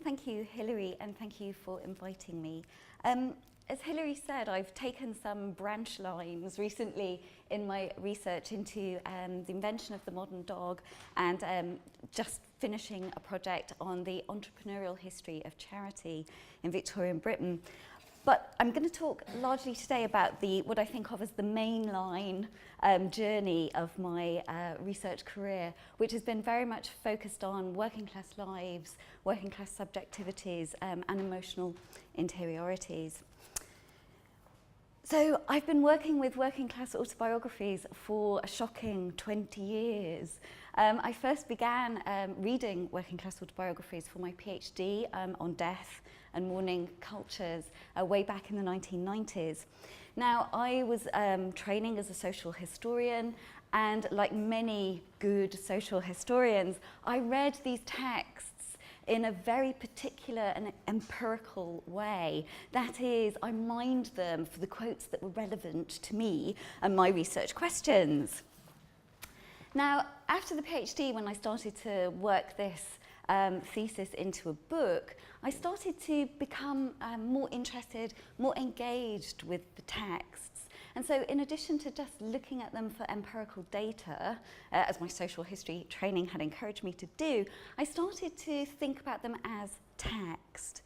Thank you, Hilary, and thank you for inviting me. As Hilary said, I've taken some branch lines recently in my research into the invention of the modern dog and just finishing a project on the entrepreneurial history of charity in Victorian Britain. But I'm going to talk largely today about what I think of as the mainline journey of my research career, which has been very much focused on working class lives, working class subjectivities, and emotional interiorities. So I've been working with working class autobiographies for a shocking 20 years. I first began reading working class autobiographies for my PhD on death and mourning cultures way back in the 1990s. Now, I was training as a social historian, and like many good social historians, I read these texts in a very particular and empirical way. That is, I mined them for the quotes that were relevant to me and my research questions. Now, after the PhD, when I started to work this thesis into a book, I started to become more interested, more engaged with the texts. And so in addition to just looking at them for empirical data, as my social history training had encouraged me to do, I started to think about them as text.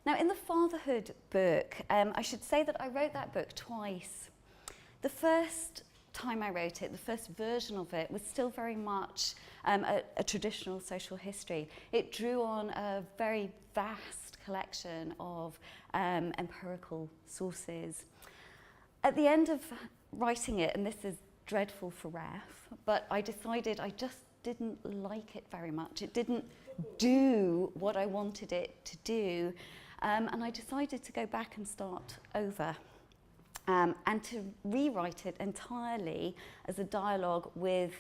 Now, in the Fatherhood book, I should say that I wrote that book twice. The first time I wrote it, the first version of it, was still very much a traditional social history. It drew on a very vast collection of empirical sources. At the end of writing it, and this is dreadful for Ref, but I decided I just didn't like it very much. It didn't do what I wanted it to do, and I decided to go back and start over. And to rewrite it entirely as a dialogue with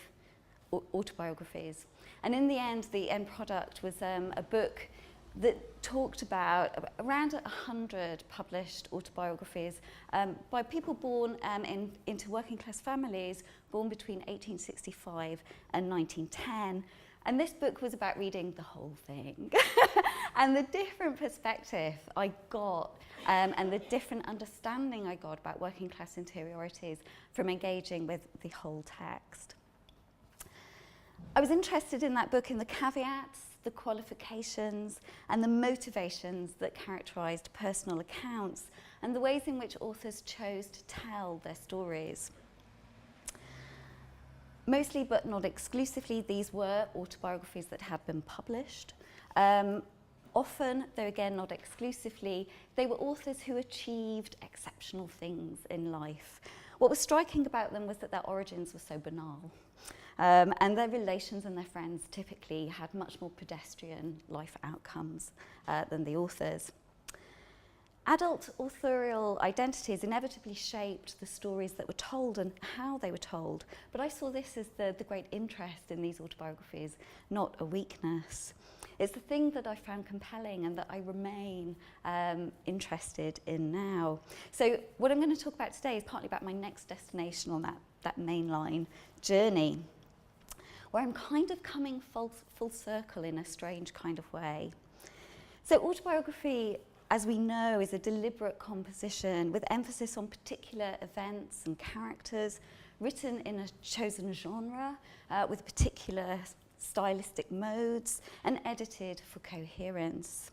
autobiographies. And in the end product was a book that talked about around 100 published autobiographies by people born into working class families, born between 1865 and 1910. And this book was about reading the whole thing and the different perspective I got and the different understanding I got about working class interiorities from engaging with the whole text. I was interested in that book in the caveats, the qualifications, and the motivations that characterized personal accounts and the ways in which authors chose to tell their stories. Mostly, but not exclusively, these were autobiographies that had been published. Often, though again not exclusively, they were authors who achieved exceptional things in life. What was striking about them was that their origins were so banal. And their relations and their friends typically had much more pedestrian life outcomes than the authors. Adult authorial identities inevitably shaped the stories that were told and how they were told, but I saw this as the great interest in these autobiographies, not a weakness. It's the thing that I found compelling and that I remain interested in now. So what I'm going to talk about today is partly about my next destination on that mainline journey, where I'm kind of coming full circle in a strange kind of way. So autobiography, as we know, is a deliberate composition with emphasis on particular events and characters, written in a chosen genre with particular stylistic modes, and edited for coherence.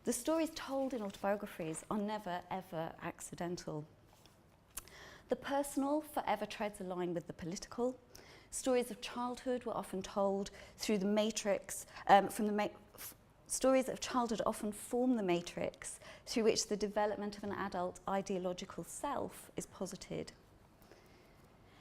The stories told in autobiographies are never, ever accidental. The personal forever treads a line with the political. Stories of childhood were often told through the matrix, stories of childhood often form the matrix through which the development of an adult ideological self is posited.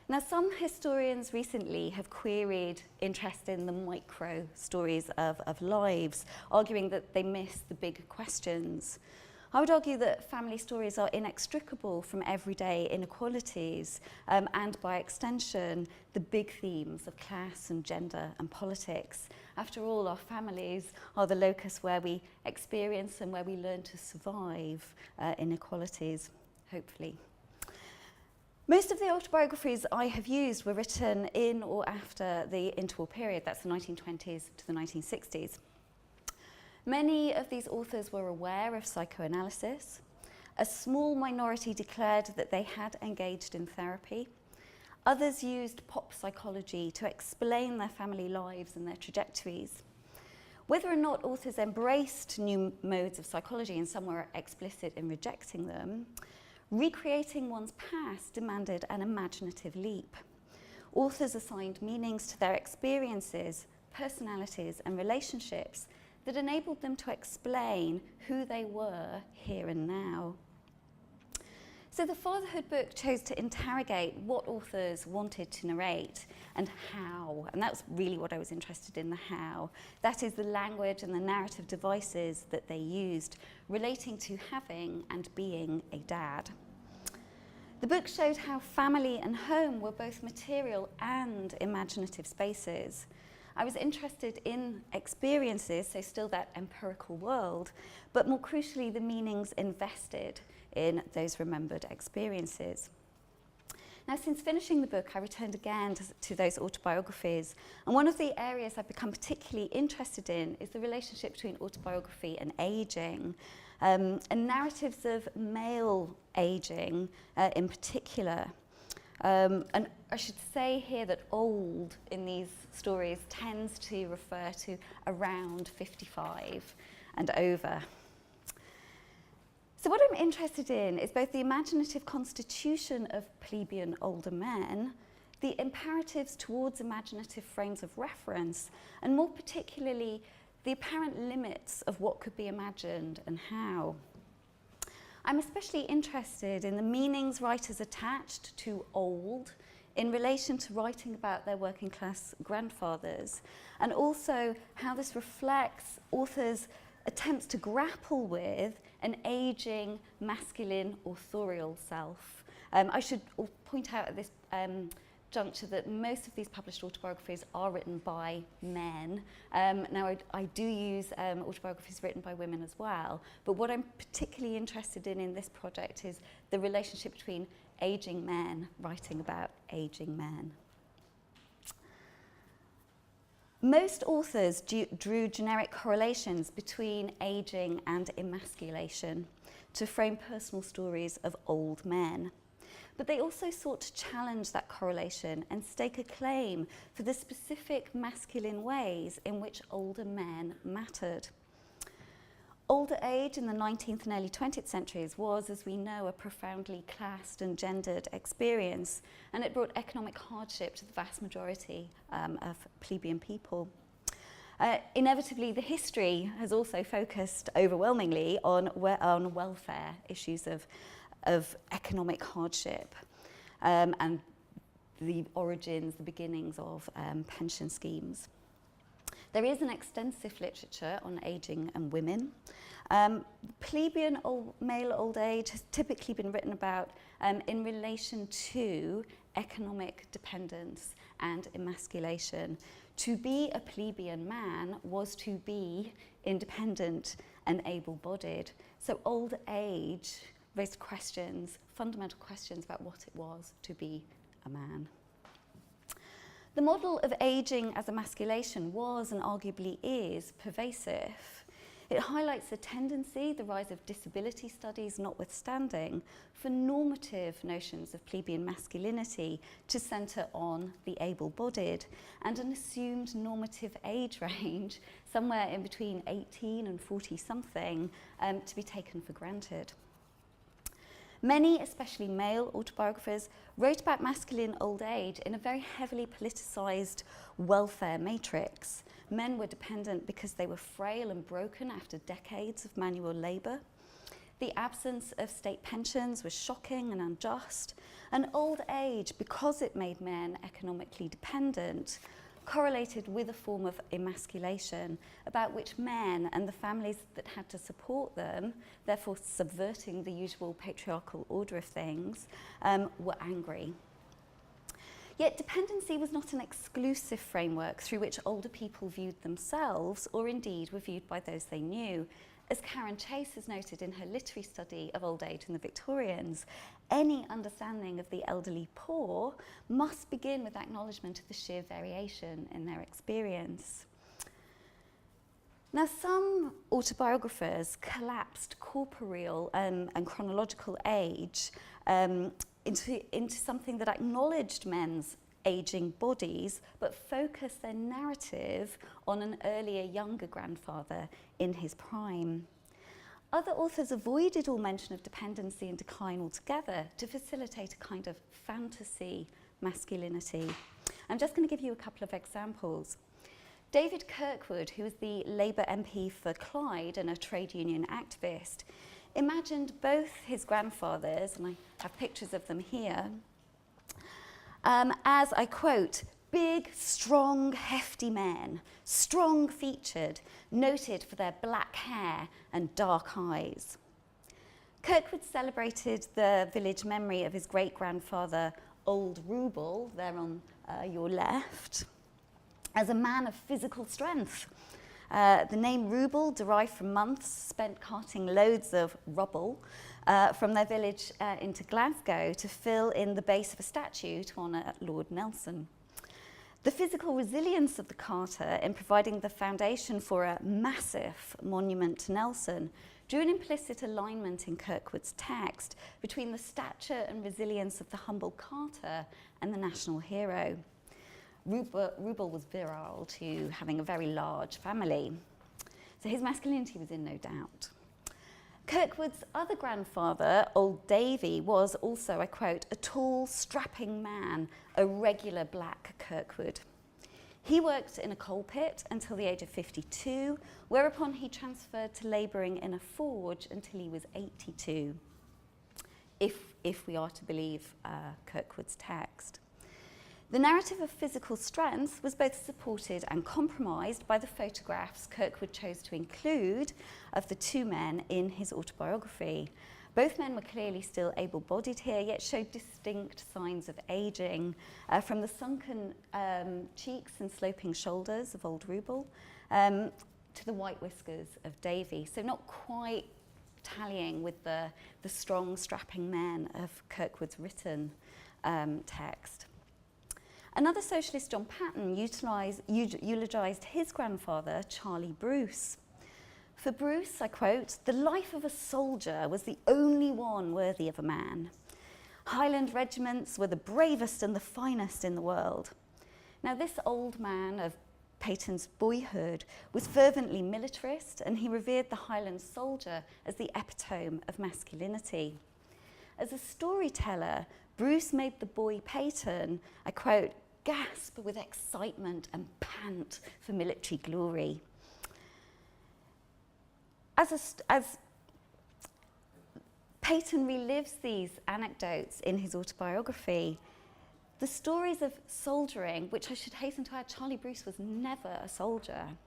Now, some historians recently have queried interest in the micro stories of lives, arguing that they miss the big questions. I would argue that family stories are inextricable from everyday inequalities and, by extension, the big themes of class and gender and politics. After all, our families are the locus where we experience and where we learn to survive inequalities, hopefully. Most of the autobiographies I have used were written in or after the interwar period, that's the 1920s to the 1960s. Many of these authors were aware of psychoanalysis. A small minority declared that they had engaged in therapy. Others used pop psychology to explain their family lives and their trajectories. Whether or not authors embraced new modes of psychology, and some were explicit in rejecting them, recreating one's past demanded an imaginative leap. Authors assigned meanings to their experiences, personalities, and relationships that enabled them to explain who they were here and now. So the Fatherhood book chose to interrogate what authors wanted to narrate and how, and that's really what I was interested in, the how. That is the language and the narrative devices that they used relating to having and being a dad. The book showed how family and home were both material and imaginative spaces. I was interested in experiences, so still that empirical world, but more crucially the meanings invested in those remembered experiences. Now, since finishing the book, I returned again to those autobiographies, and one of the areas I've become particularly interested in is the relationship between autobiography and ageing, and narratives of male ageing in particular. And I should say here that old in these stories tends to refer to around 55 and over. So what I'm interested in is both the imaginative constitution of plebeian older men, the imperatives towards imaginative frames of reference, and more particularly, the apparent limits of what could be imagined and how. I'm especially interested in the meanings writers attached to old in relation to writing about their working class grandfathers, and also how this reflects authors' attempts to grapple with an ageing, masculine, authorial self. I should point out at this juncture that most of these published autobiographies are written by men. Now, I do use autobiographies written by women as well, but what I'm particularly interested in this project is the relationship between ageing men writing about ageing men. Most authors drew generic correlations between ageing and emasculation to frame personal stories of old men. But they also sought to challenge that correlation and stake a claim for the specific masculine ways in which older men mattered. Older age in the 19th and early 20th centuries was, as we know, a profoundly classed and gendered experience, and it brought economic hardship to the vast majority of plebeian people. Inevitably, the history has also focused overwhelmingly on welfare issues of economic hardship and the origins, the beginnings of pension schemes. There is an extensive literature on ageing and women. Plebeian male old age has typically been written about in relation to economic dependence and emasculation. To be a plebeian man was to be independent and able-bodied. So old age raised questions, fundamental questions about what it was to be a man. The model of ageing as emasculation was, and arguably is, pervasive. It highlights a tendency, the rise of disability studies notwithstanding, for normative notions of plebeian masculinity to centre on the able-bodied, and an assumed normative age range, somewhere in between 18 and 40-something, to be taken for granted. Many, especially male autobiographers, wrote about masculine old age in a very heavily politicised welfare matrix. Men were dependent because they were frail and broken after decades of manual labour. The absence of state pensions was shocking and unjust. And old age, because it made men economically dependent, correlated with a form of emasculation about which men and the families that had to support them, therefore subverting the usual patriarchal order of things, were angry. Yet dependency was not an exclusive framework through which older people viewed themselves, or indeed were viewed by those they knew. As Karen Chase has noted in her literary study of old age in the Victorians, any understanding of the elderly poor must begin with acknowledgement of the sheer variation in their experience. Now, some autobiographers collapsed corporeal and chronological age into something that acknowledged men's aging bodies, but focused their narrative on an earlier, younger grandfather in his prime. Other authors avoided all mention of dependency and decline altogether to facilitate a kind of fantasy masculinity. I'm just going to give you a couple of examples. David Kirkwood, who was the Labour MP for Clyde and a trade union activist, imagined both his grandfathers, and I have pictures of them here, as, I quote, big, strong, hefty men, strong-featured, noted for their black hair and dark eyes. Kirkwood celebrated the village memory of his great-grandfather, Old Rubel, there on your left, as a man of physical strength. The name Rubel derived from months spent carting loads of rubble from their village into Glasgow to fill in the base of a statue to honour Lord Nelson. The physical resilience of the carter in providing the foundation for a massive monument to Nelson drew an implicit alignment in Kirkwood's text between the stature and resilience of the humble carter and the national hero. Rubel was virile to having a very large family, so his masculinity was in no doubt. Kirkwood's other grandfather, Old Davy, was also, I quote, a tall, strapping man, a regular black Kirkwood. He worked in a coal pit until the age of 52, whereupon he transferred to labouring in a forge until he was 82, if we are to believe Kirkwood's text. The narrative of physical strength was both supported and compromised by the photographs Kirkwood chose to include of the two men in his autobiography. Both men were clearly still able-bodied here, yet showed distinct signs of ageing, from the sunken cheeks and sloping shoulders of Old Rubel to the white whiskers of Davy. So not quite tallying with the strong, strapping men of Kirkwood's written text. Another socialist, John Patton, eulogised his grandfather, Charlie Bruce. For Bruce, I quote, "The life of a soldier was the only one worthy of a man. Highland regiments were the bravest and the finest in the world." Now, this old man of Patton's boyhood was fervently militarist, and he revered the Highland soldier as the epitome of masculinity. As a storyteller, Bruce made the boy Patton, I quote, "gasp with excitement and pant for military glory." As Patton relives these anecdotes in his autobiography, the stories of soldiering, which I should hasten to add, Charlie Bruce was never a soldier,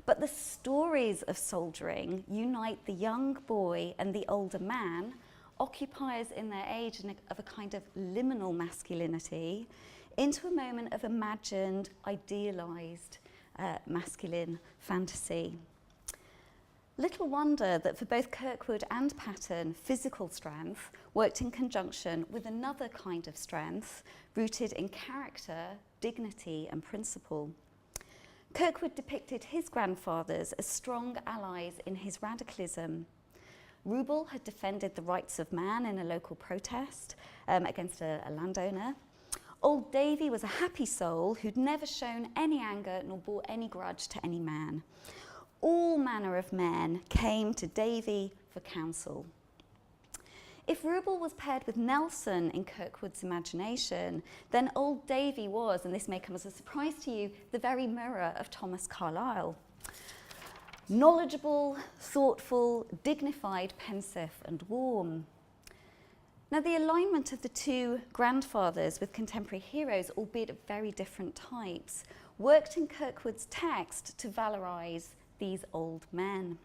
but the stories of soldiering unite the young boy and the older man, occupiers in their age of a kind of liminal masculinity, into a moment of imagined, idealised masculine fantasy. Little wonder that for both Kirkwood and Patton, physical strength worked in conjunction with another kind of strength rooted in character, dignity and principle. Kirkwood depicted his grandfathers as strong allies in his radicalism. Rubel had defended the rights of man in a local protest against a landowner. Old Davy was a happy soul who'd never shown any anger nor bore any grudge to any man. All manner of men came to Davy for counsel. If Rubel was paired with Nelson in Kirkwood's imagination, then Old Davy was, and this may come as a surprise to you, the very mirror of Thomas Carlyle. Knowledgeable, thoughtful, dignified, pensive and warm. Now, the alignment of the two grandfathers with contemporary heroes, albeit of very different types, worked in Kirkwood's text to valorise these old men.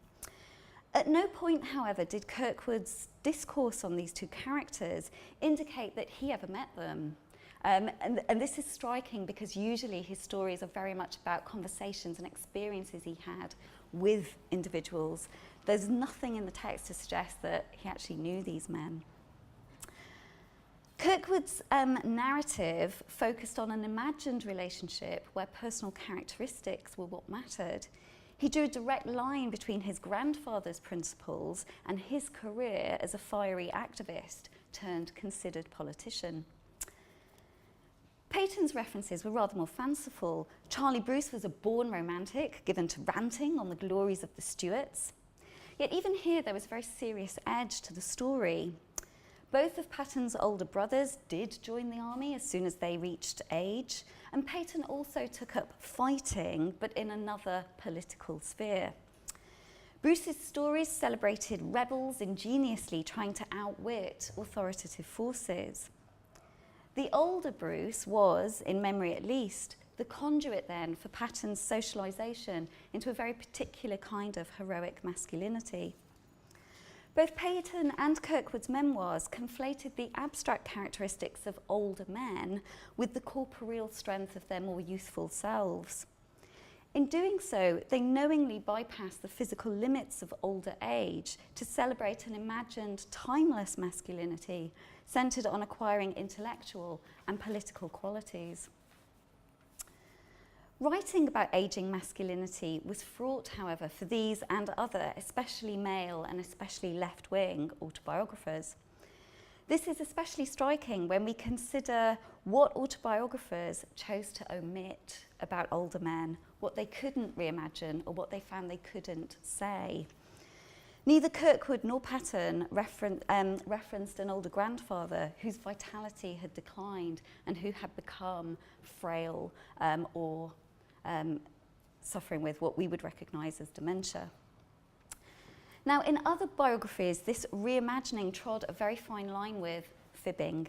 At no point, however, did Kirkwood's discourse on these two characters indicate that he ever met them. And this is striking because usually his stories are very much about conversations and experiences he had with individuals. There's nothing in the text to suggest that he actually knew these men. Kirkwood's narrative focused on an imagined relationship where personal characteristics were what mattered. He drew a direct line between his grandfather's principles and his career as a fiery activist turned considered politician. Peyton's references were rather more fanciful. Charlie Bruce was a born romantic, given to ranting on the glories of the Stuarts. Yet even here there was a very serious edge to the story. Both of Patton's older brothers did join the army as soon as they reached age, and Peyton also took up fighting, but in another political sphere. Bruce's stories celebrated rebels ingeniously trying to outwit authoritative forces. The older Bruce was, in memory at least, the conduit then for Patton's socialisation into a very particular kind of heroic masculinity. Both Peyton and Kirkwood's memoirs conflated the abstract characteristics of older men with the corporeal strength of their more youthful selves. In doing so, they knowingly bypassed the physical limits of older age to celebrate an imagined timeless masculinity centred on acquiring intellectual and political qualities. Writing about ageing masculinity was fraught, however, for these and other, especially male and especially left-wing autobiographers. This is especially striking when we consider what autobiographers chose to omit about older men, what they couldn't reimagine or what they found they couldn't say. Neither Kirkwood nor Patton referenced an older grandfather whose vitality had declined and who had become frail or suffering with what we would recognise as dementia. Now, in other biographies, this reimagining trod a very fine line with fibbing.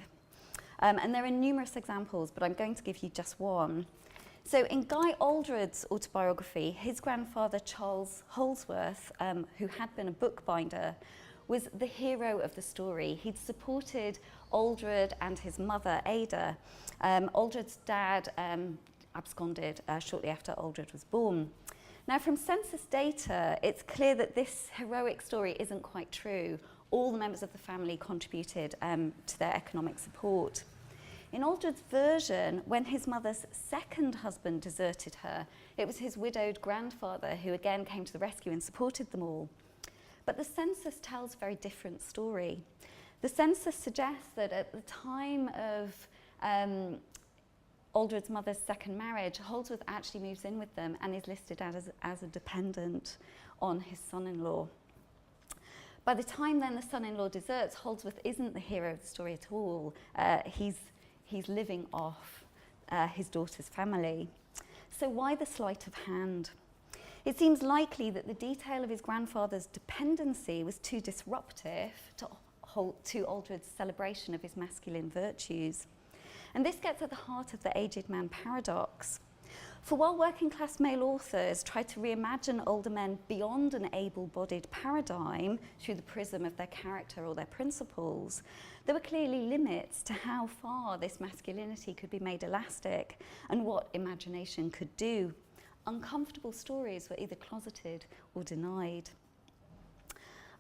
And there are numerous examples, but I'm going to give you just one. So in Guy Aldred's autobiography, his grandfather, Charles Holdsworth, who had been a bookbinder, was the hero of the story. He'd supported Aldred and his mother, Ada. Aldred's dad absconded shortly after Aldred was born. Now, from census data, it's clear that this heroic story isn't quite true. All the members of the family contributed to their economic support. In Aldred's version, when his mother's second husband deserted her, it was his widowed grandfather who again came to the rescue and supported them all. But the census tells a very different story. The census suggests that at the time of Aldred's mother's second marriage, Holdsworth actually moves in with them and is listed as a dependent on his son-in-law. By the time then the son-in-law deserts, Holdsworth isn't the hero of the story at all. He's living off his daughter's family. So why the sleight of hand? It seems likely that the detail of his grandfather's dependency was too disruptive to Aldred's celebration of his masculine virtues. And this gets at the heart of the aged man paradox. For while working class male authors tried to reimagine older men beyond an able-bodied paradigm through the prism of their character or their principles, there were clearly limits to how far this masculinity could be made elastic and what imagination could do. Uncomfortable stories were either closeted or denied.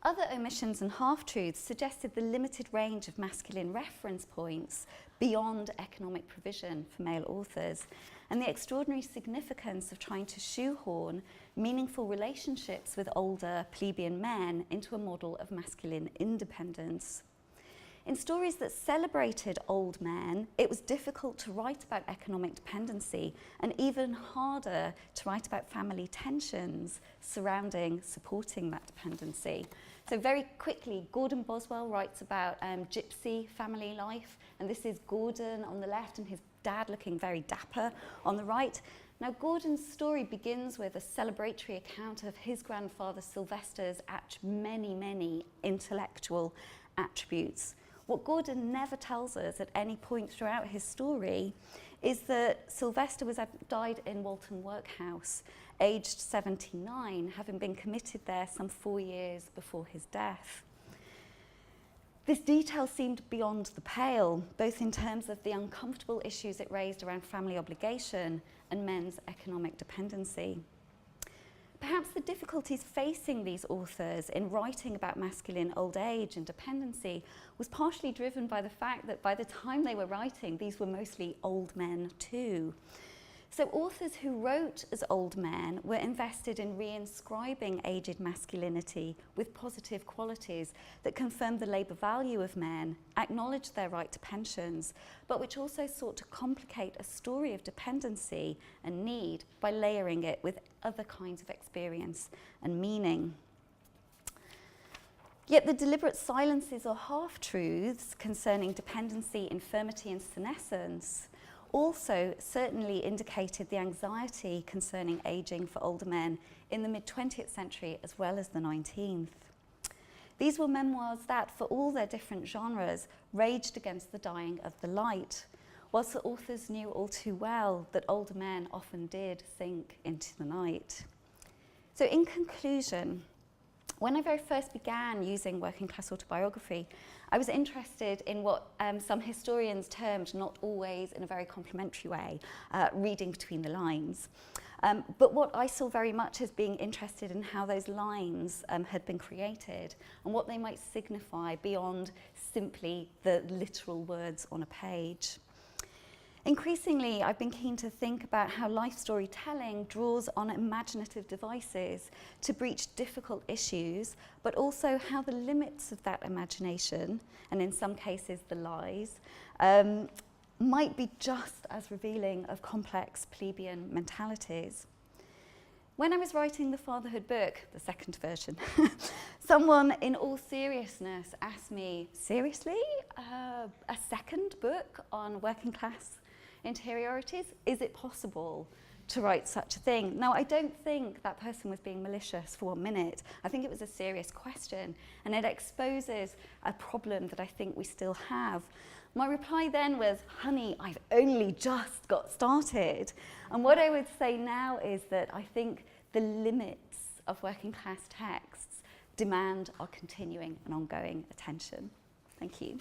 Other omissions and half-truths suggested the limited range of masculine reference points beyond economic provision for male authors, and the extraordinary significance of trying to shoehorn meaningful relationships with older plebeian men into a model of masculine independence. In stories that celebrated old men, it was difficult to write about economic dependency and even harder to write about family tensions surrounding supporting that dependency. So very quickly, Gordon Boswell writes about gypsy family life, and this is Gordon on the left and his dad looking very dapper on the right. Now, Gordon's story begins with a celebratory account of his grandfather Sylvester's many, many intellectual attributes. What Gordon never tells us at any point throughout his story is that Sylvester died in Walton Workhouse, aged 79, having been committed there some 4 years before his death. This detail seemed beyond the pale, both in terms of the uncomfortable issues it raised around family obligation and men's economic dependency. Perhaps the difficulties facing these authors in writing about masculine old age and dependency was partially driven by the fact that by the time they were writing, these were mostly old men too. So authors who wrote as old men were invested in reinscribing aged masculinity with positive qualities that confirmed the labour value of men, acknowledged their right to pensions, but which also sought to complicate a story of dependency and need by layering it with other kinds of experience and meaning. Yet the deliberate silences or half-truths concerning dependency, infirmity and senescence also certainly indicated the anxiety concerning ageing for older men in the mid-20th century as well as the 19th. These were memoirs that, for all their different genres, raged against the dying of the light, whilst the authors knew all too well that older men often did sink into the night. So in conclusion, when I very first began using working class autobiography, I was interested in what some historians termed, not always in a very complimentary way, reading between the lines. But what I saw very much as being interested in how those lines had been created and what they might signify beyond simply the literal words on a page. Increasingly, I've been keen to think about how life storytelling draws on imaginative devices to breach difficult issues, but also how the limits of that imagination, and in some cases the lies, might be just as revealing of complex plebeian mentalities. When I was writing the fatherhood book, the second version, someone in all seriousness asked me, seriously, a second book on working class interiorities? Is it possible to write such a thing? Now, I don't think that person was being malicious for 1 minute. I think it was a serious question, and it exposes a problem that I think we still have. My reply then was, honey, I've only just got started. And what I would say now is that I think the limits of working class texts demand our continuing and ongoing attention. Thank you.